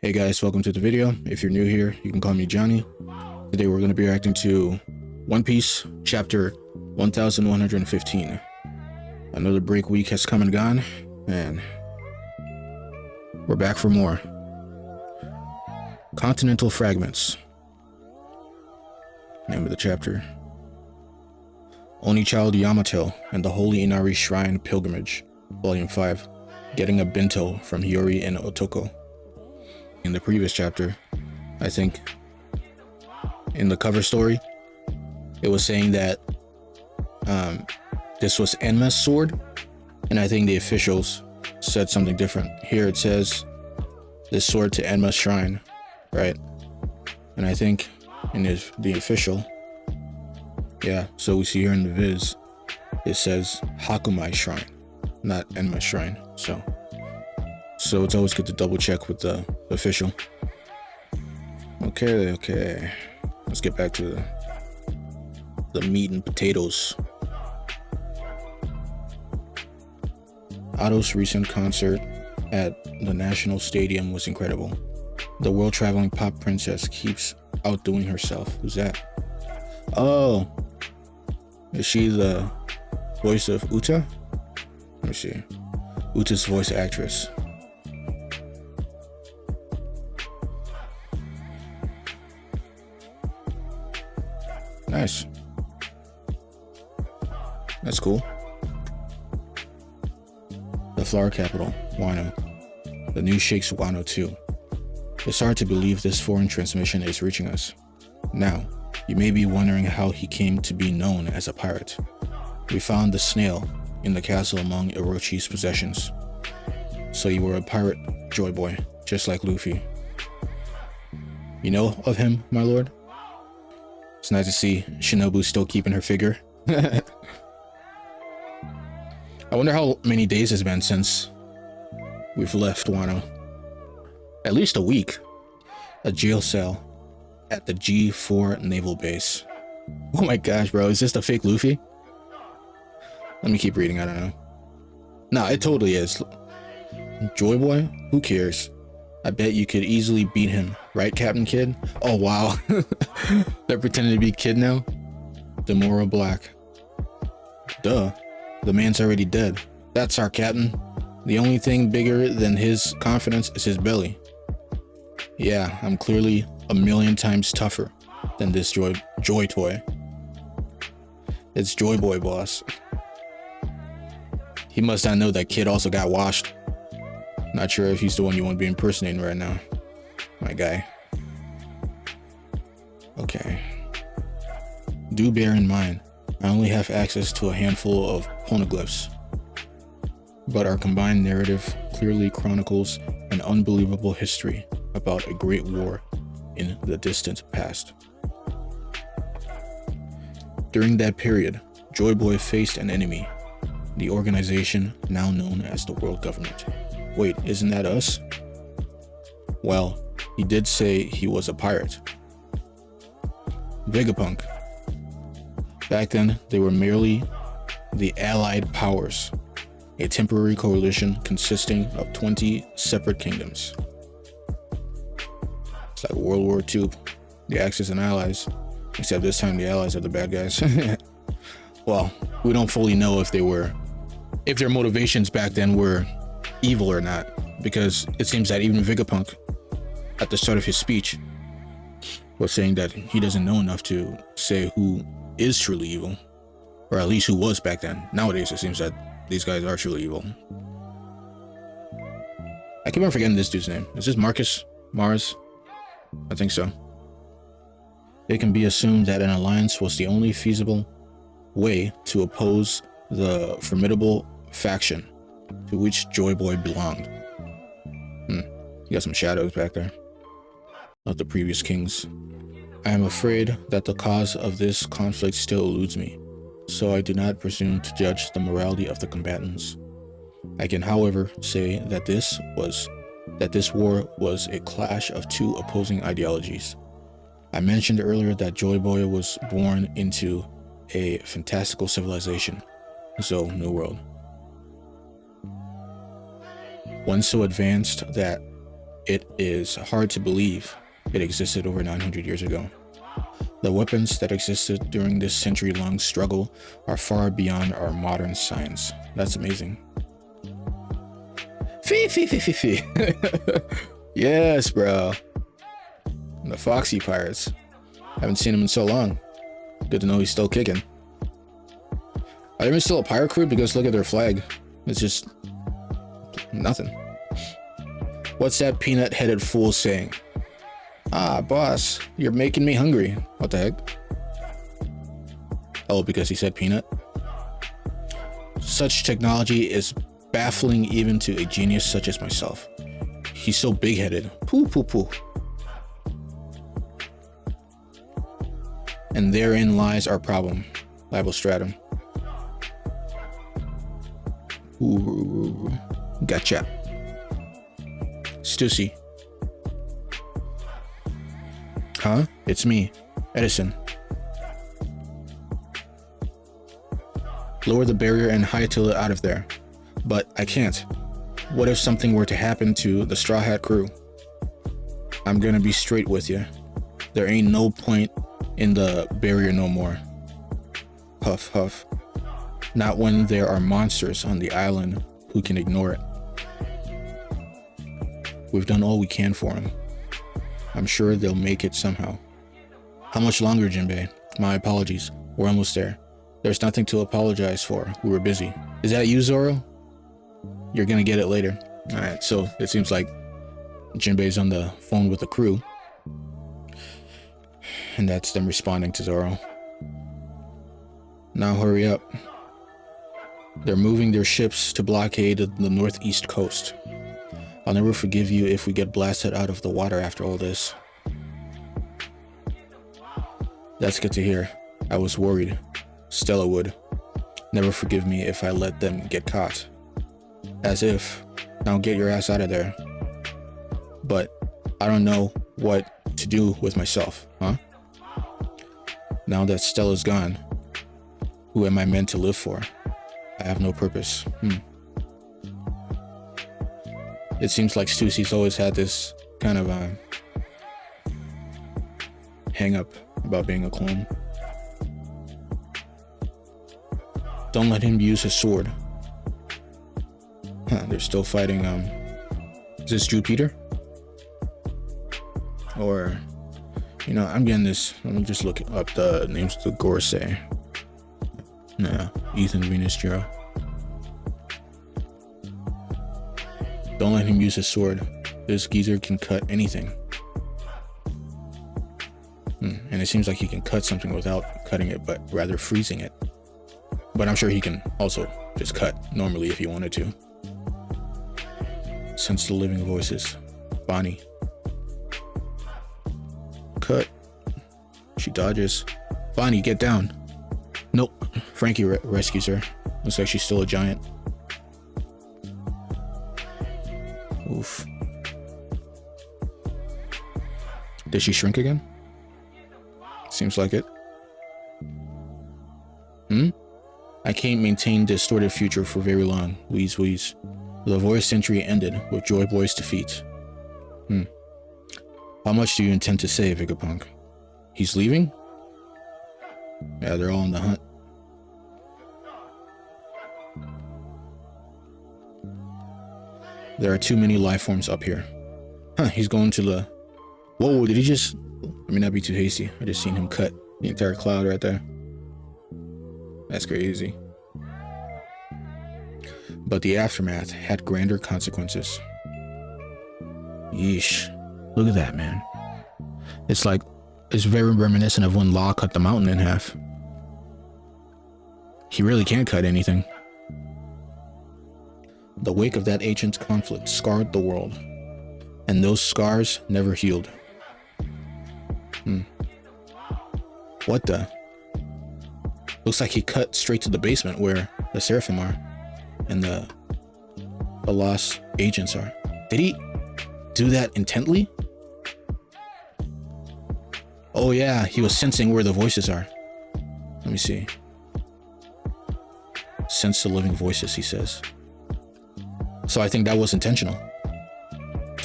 Hey guys, welcome to the video. If you're new here, you can call me Johnny. Today we're going to be reacting to One Piece chapter 1115. Another break week has come and gone, and we're back for more. Continental Fragments. Name of the chapter. Only Child Yamato and the Holy Inari Shrine Pilgrimage, Volume 5. Getting a bento from Hiyori and Otoko. In the previous chapter, I think, in the cover story, it was saying that this was Enma's sword, and I think the officials said something different. Here it says this sword to Enma's shrine, right? And I think in the official, yeah, so we see here in the viz, it says Hakumai Shrine, not Enma's shrine. So it's always good to double check with the official. Okay. Let's get back to the meat and potatoes. Otto's recent concert at the National Stadium was incredible. The world-traveling pop princess keeps outdoing herself. Who's that? Oh, is she the voice of Uta? Let me see. Uta's voice actress. Nice. That's cool. The flower capital, Wano. The news shakes Wano too. It's hard to believe this foreign transmission is reaching us. Now, you may be wondering how he came to be known as a pirate. We found the snail in the castle among Orochi's possessions. So you were a pirate, Joy Boy, just like Luffy. You know of him, my lord? It's nice to see Shinobu still keeping her figure. I wonder how many days it's been since we've left Wano. At least a week. A jail cell at the G4 naval base. Oh my gosh, bro, is this the fake Luffy? Let me keep reading, I don't know. Nah, it totally is. Joy Boy? Who cares? I bet you could easily beat him, right, Captain Kid? Oh, wow. They're pretending to be Kid now? Demora Black. Duh. The man's already dead. That's our captain. The only thing bigger than his confidence is his belly. Yeah, I'm clearly a million times tougher than this Joy Toy. It's Joy Boy, boss. He must not know that Kid also got washed. Not sure if he's the one you want to be impersonating right now. My guy. Okay. Do bear in mind, I only have access to a handful of poneglyphs. But our combined narrative clearly chronicles an unbelievable history about a great war in the distant past. During that period, Joy Boy faced an enemy, the organization now known as the World Government. Wait, isn't that us? Well, he did say he was a pirate. Vegapunk. Back then, they were merely the Allied Powers, a temporary coalition consisting of 20 separate kingdoms. It's like World War II, the Axis and Allies, except this time the Allies are the bad guys. Well, we don't fully know if their motivations back then were evil or not, because it seems that even Vegapunk, at the start of his speech, was saying that he doesn't know enough to say who is truly evil, or at least who was back then. Nowadays, it seems that these guys are truly evil. I keep on forgetting this dude's name. Is this Marcus? Mars? I think so. It can be assumed that an alliance was the only feasible way to oppose the formidable faction to which Joy Boy belonged. You got some shadows back there of the previous kings. I am afraid that the cause of this conflict still eludes me, so I do not presume to judge the morality of the combatants. I can, however, say that this war was a clash of two opposing ideologies. I mentioned earlier that Joy Boy was born into a fantastical civilization, so New World. One so advanced that It is hard to believe it existed over 900 years ago. The weapons that existed during this century-long struggle are far beyond our modern science. That's amazing. Fee, fee, fee, fee, fee. Yes, bro. The Foxy Pirates. Haven't seen him in so long. Good to know he's still kicking. Are they even still a pirate crew? Because look at their flag. It's just nothing. What's that peanut-headed fool saying? Ah, boss, you're making me hungry. What the heck? Oh, because he said peanut? Such technology is baffling even to a genius such as myself. He's so big-headed. Poo, poo, poo. And therein lies our problem. Libel stratum. Ooh, gotcha. Stussy. Huh? It's me, Edison. Lower the barrier and hightail it out of there. But I can't. What if something were to happen to the Straw Hat crew? I'm gonna be straight with you. There ain't no point in the barrier no more. Huff, huff. Not when there are monsters on the island who can ignore it. We've done all we can for them. I'm sure they'll make it somehow. How much longer, Jinbei? My apologies. We're almost there. There's nothing to apologize for. We were busy. Is that you, Zoro? You're gonna get it later. Alright, so it seems like Jinbei's on the phone with the crew. And that's them responding to Zoro. Now hurry up. They're moving their ships to blockade the northeast coast. I'll never forgive you if we get blasted out of the water after all this. That's good to hear. I was worried. Stella would never forgive me if I let them get caught. As if. Now get your ass out of there. But I don't know what to do with myself, huh? Now that Stella's gone, who am I meant to live for? I have no purpose. It seems like Stussy's always had this kind of hang up about being a clone. Don't let him use his sword. Huh, they're still fighting, is this Drew Peter? Or, you know, I'm getting this, let me just look up the names of the Gorosei. Nah, Ethan Venus Jiro. Don't let him use his sword. This geezer can cut anything. And it seems like he can cut something without cutting it, but rather freezing it. But I'm sure he can also just cut normally if he wanted to. Sense the living voices. Bonnie. Cut. She dodges. Bonnie, get down. Nope. Frankie rescues her. Looks like she's still a giant. Oof. Did she shrink again? Seems like it. I can't maintain distorted future for very long. Wheeze, wheeze. The voice century ended with Joy Boy's defeat. How much do you intend to say, Vegapunk? He's leaving? Yeah, they're all on the hunt. There are too many life forms up here. Huh, he's going to the... Whoa, did he just... Let me not be too hasty. I just seen him cut the entire cloud right there. That's crazy. But the aftermath had grander consequences. Yeesh. Look at that, man. It's like... It's very reminiscent of when Law cut the mountain in half. He really can't cut anything. The wake of that ancient conflict scarred the world, and those scars never healed. What the? Looks like he cut straight to the basement where the Seraphim are, and the lost agents are. Did he do that intently? Oh yeah, he was sensing where the voices are. Let me see. Sense the living voices, he says. So I think that was intentional.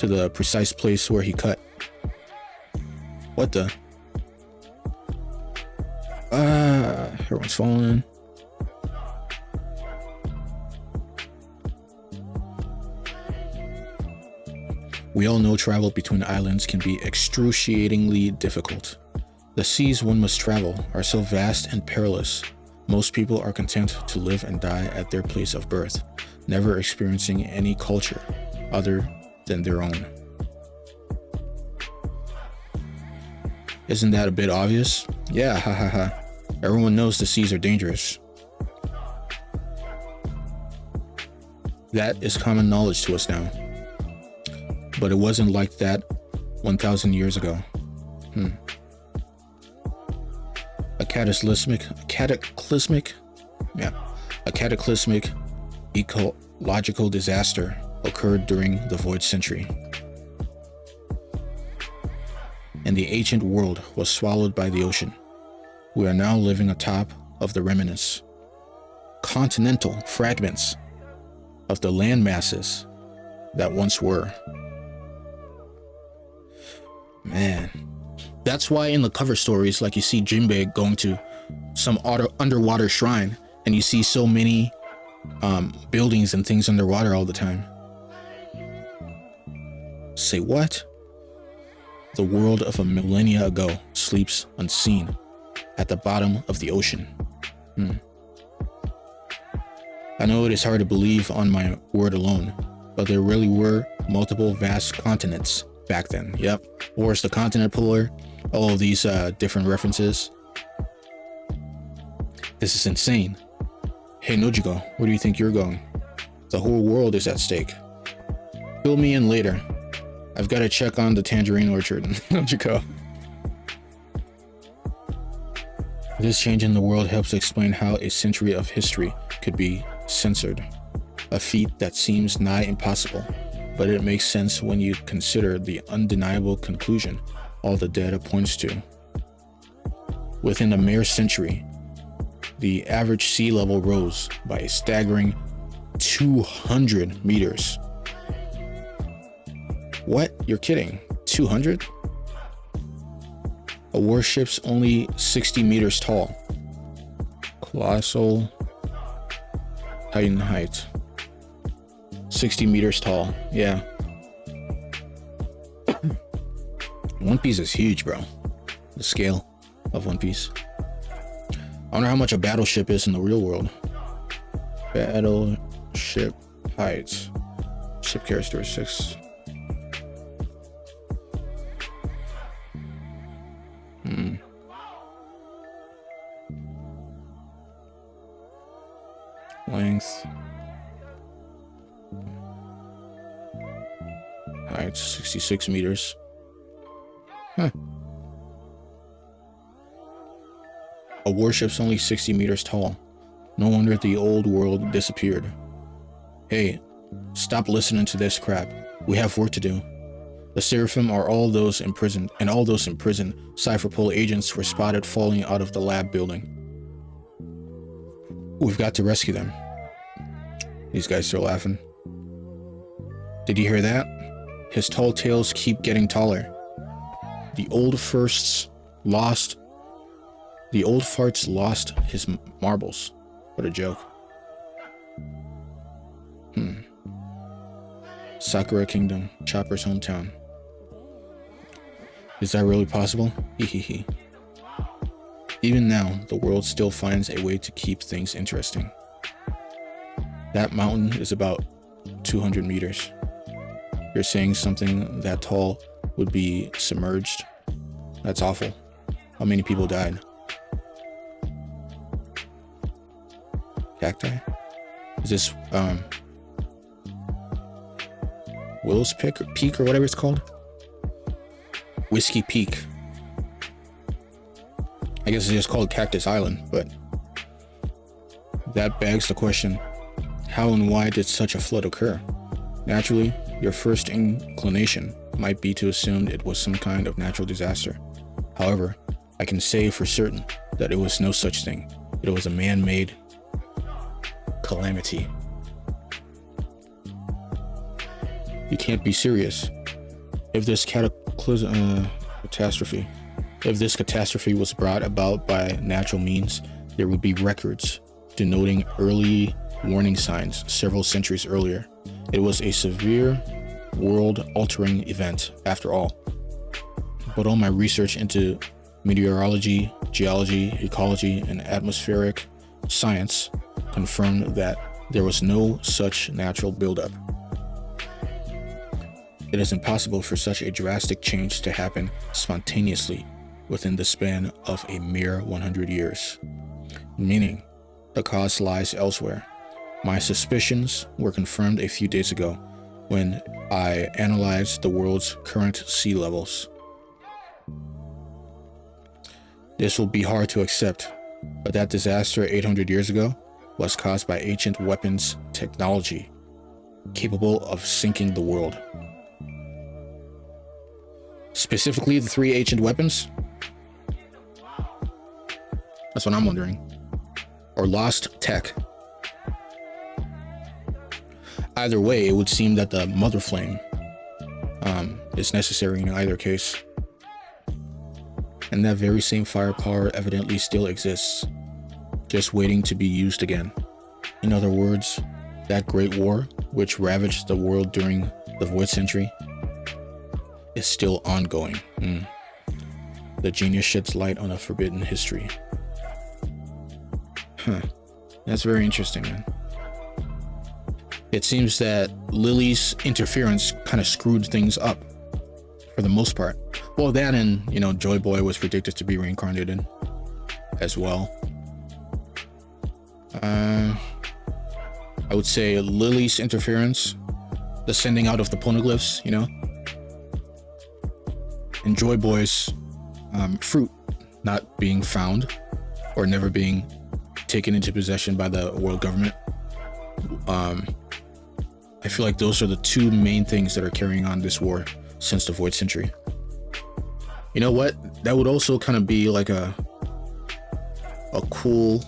to the precise place where he cut. What the? Everyone's falling. We all know travel between islands can be excruciatingly difficult. The seas one must travel are so vast and perilous. Most people are content to live and die at their place of birth, never experiencing any culture other than their own. Isn't that a bit obvious? Yeah, ha ha ha. Everyone knows the seas are dangerous. That is common knowledge to us now. But it wasn't like that 1,000 years ago. A cataclysmic ecological disaster occurred during the Void Century, and the ancient world was swallowed by the ocean. We are now living atop of the remnants, continental fragments of the land masses that once were. Man, that's why in the cover stories, like you see Jinbei going to some underwater shrine, and you see so many buildings and things underwater all the time. Say what? The world of a millennia ago sleeps unseen at the bottom of the ocean. I know it is hard to believe on my word alone, but there really were multiple vast continents back then. Yep. Wars the Continent Polar, all of these different references. This is insane. Hey Nojiko, where do you think you're going? The whole world is at stake. Fill me in later. I've got to check on the tangerine orchard. Nojiko. This change in the world helps explain how a century of history could be censored. A feat that seems nigh impossible, but it makes sense when you consider the undeniable conclusion all the data points to. Within a mere century, the average sea level rose by a staggering 200 meters. What? You're kidding? 200? A warship's only 60 meters tall. Colossal Titan height. 60 meters tall. Yeah. One Piece is huge, bro. The scale of One Piece. I wonder how much a battleship is in the real world. Battleship height. Ship characteristics. Length. Height 66 meters. Huh. A warship's only 60 meters tall. No wonder the old world disappeared. Hey, stop listening to this crap. We have work to do. The Seraphim are all those imprisoned, and all those imprisoned Cypherpole agents were spotted falling out of the lab building. We've got to rescue them. These guys still laughing. Did you hear that? His tall tales keep getting taller. The old farts lost his marbles. What a joke. Sakura Kingdom, Chopper's hometown. Is that really possible? Hehehe. Even now, the world still finds a way to keep things interesting. That mountain is about 200 meters. You're saying something that tall would be submerged? That's awful. How many people died? Cacti? Is this, Will's Peak or whatever it's called? Whiskey Peak. I guess it's just called Cactus Island, but that begs the question, how and why did such a flood occur? Naturally, your first inclination might be to assume it was some kind of natural disaster. However, I can say for certain that it was no such thing. It was a man-made calamity. You can't be serious. If this catastrophe was brought about by natural means, there would be records denoting early warning signs several centuries earlier. It was a severe world-altering event, after all. But all my research into meteorology, geology, ecology, and atmospheric science confirmed that there was no such natural buildup. It is impossible for such a drastic change to happen spontaneously within the span of a mere 100 years, meaning the cause lies elsewhere. My suspicions were confirmed a few days ago when I analyzed the world's current sea levels. This will be hard to accept, but that disaster 800 years ago was caused by ancient weapons technology capable of sinking the world. Specifically, the 3 ancient weapons? That's what I'm wondering. Or lost tech. Either way, it would seem that the mother flame is necessary in either case. And that very same firepower evidently still exists, just waiting to be used again. In other words, that great war, which ravaged the world during the Void Century, is still ongoing. The genius sheds light on a forbidden history. That's very interesting, man. It seems that Lily's interference kind of screwed things up for the most part. Well, that and, Joy Boy was predicted to be reincarnated as well. I would say Lily's interference, the sending out of the poneglyphs, and Joy Boy's fruit not being found or never being taken into possession by the world government. I feel like those are the 2 main things that are carrying on this war since the Void Century. You know what? That would also kind of be like a cool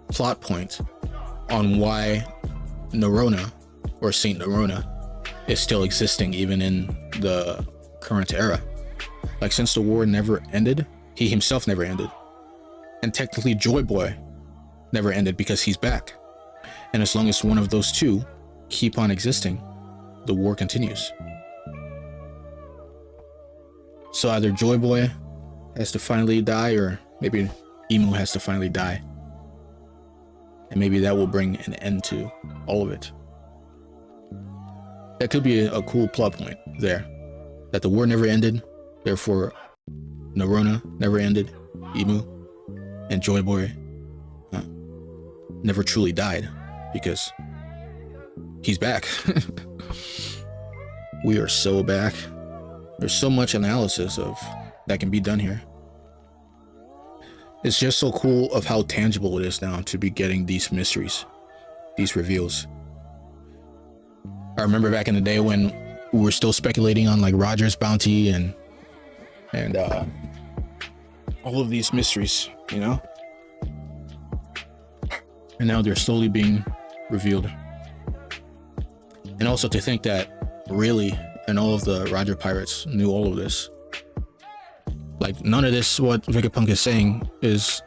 plot point on why Nerona, or Saint Nerona, is still existing even in the current era. Like, since the war never ended, he himself never ended. And technically Joy Boy never ended because he's back. And as long as one of those 2 keep on existing, the war continues. So either Joy Boy has to finally die, or maybe Emu has to finally die. And maybe that will bring an end to all of it. That could be a cool plot point there. That the war never ended, therefore Nerona never ended, Emu and Joy Boy never truly died, because he's back. We are so back. There's so much analysis of that can be done here. It's just so cool of how tangible it is now to be getting these mysteries, these reveals. I remember back in the day when we were still speculating on like Roger's bounty and all of these mysteries, and now they're slowly being revealed. And also to think that really, and all of the Roger pirates knew all of this. Like, none of this, what Vegapunk is saying, is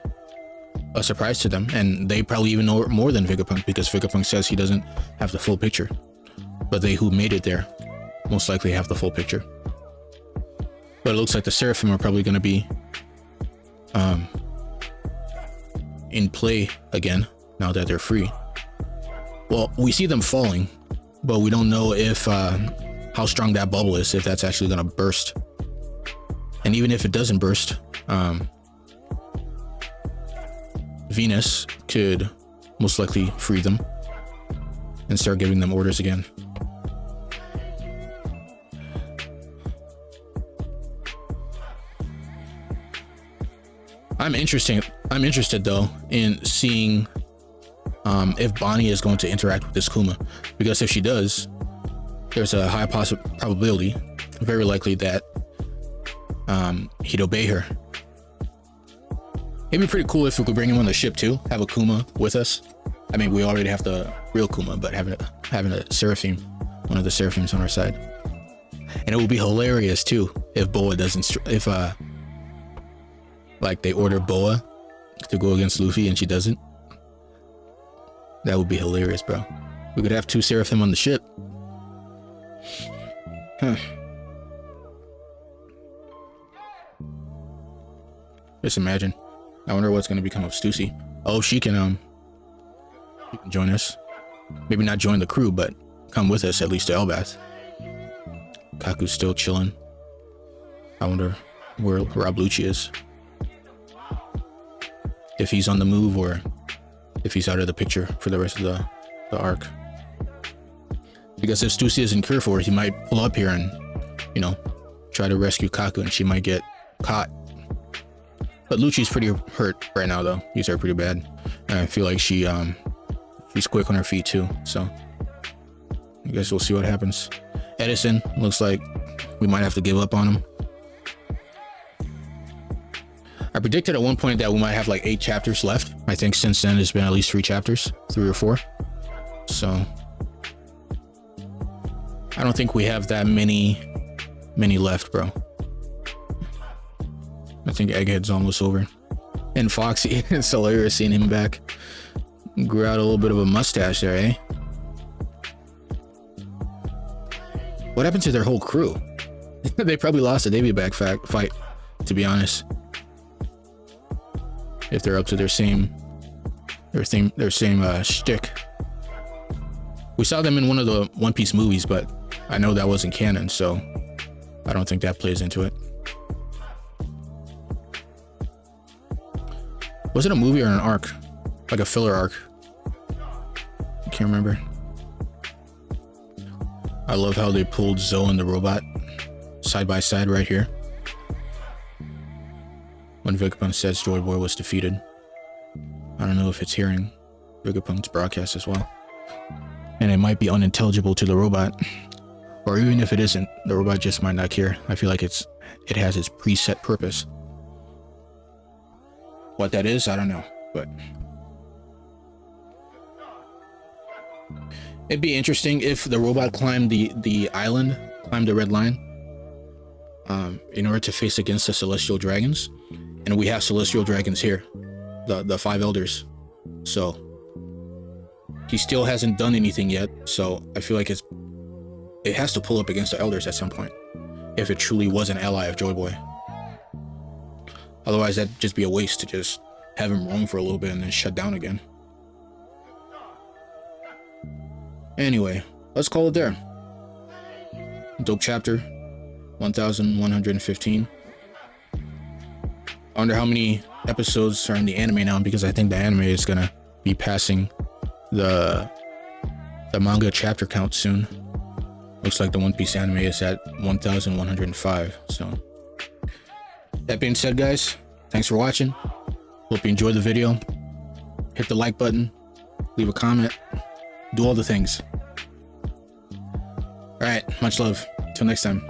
a surprise to them, and they probably even know more than Vegapunk, because Vegapunk says he doesn't have the full picture. But they who made it there most likely have the full picture. But it looks like the Seraphim are probably going to be in play again now that they're free. Well, we see them falling, but we don't know if how strong that bubble is, if that's actually going to burst. And even if it doesn't burst, Venus could most likely free them and start giving them orders again. I'm interested though in seeing if Bonnie is going to interact with this Kuma, because if she does, there's a high probability, very likely, that he'd obey her. It'd be pretty cool if we could bring him on the ship too, have a Kuma with us. I mean, we already have the real Kuma, but having a Seraphim, one of the Seraphims on our side. And it would be hilarious too if Boa doesn't, if like they order Boa to go against Luffy and she doesn't. That would be hilarious, bro. We could have 2 Seraphim on the ship. Huh. Just imagine. I wonder what's gonna become of Stussy. Oh, she can join us. Maybe not join the crew, but come with us at least to Elbath. Kaku's still chilling. I wonder where Rob Lucci is. If he's on the move or if he's out of the picture for the rest of the arc. Because if Stussy isn't cared for, he might pull up here and, you know, try to rescue Kaku and she might get caught. But Lucci's pretty hurt right now though. He's hurt pretty bad. And I feel like she's quick on her feet too. So I guess we'll see what happens. Edison, looks like we might have to give up on him. I predicted at one point that we might have like 8 chapters left. I think since then it's been at least 3 chapters, 3 or 4. So I don't think we have that many left, bro. I think Egghead's almost over. And Foxy, it's hilarious seeing him back. Grew out a little bit of a mustache there, eh? What happened to their whole crew? They probably lost the Davy Back fight, to be honest. If they're up to their same shtick. We saw them in one of the One Piece movies, but I know that wasn't canon, so I don't think that plays into it. Was it a movie or an arc? Like a filler arc? I can't remember. I love how they pulled Zoe and the robot side by side right here. When Vegapunk says Joy Boy was defeated. I don't know if it's hearing Vegapunk's broadcast as well. And it might be unintelligible to the robot. Or even if it isn't, the robot just might not care. I feel like it has its preset purpose. What that is, I don't know. But it'd be interesting if the robot climbed the island, climbed the red line, in order to face against the Celestial Dragons. And we have Celestial Dragons here, the 5 elders. So he still hasn't done anything yet. So I feel like it has to pull up against the elders at some point, if it truly was an ally of Joy Boy. Otherwise, that'd just be a waste to just have him roam for a little bit and then shut down again. Anyway, let's call it there. Dope chapter 1115. I wonder how many episodes are in the anime now, because I think the anime is gonna be passing the manga chapter count soon. Looks like the One Piece anime is at 1105. So that being said, guys, thanks for watching. Hope you enjoyed the video. Hit the like button, leave a comment, do all the things. All right, much love. Till next time.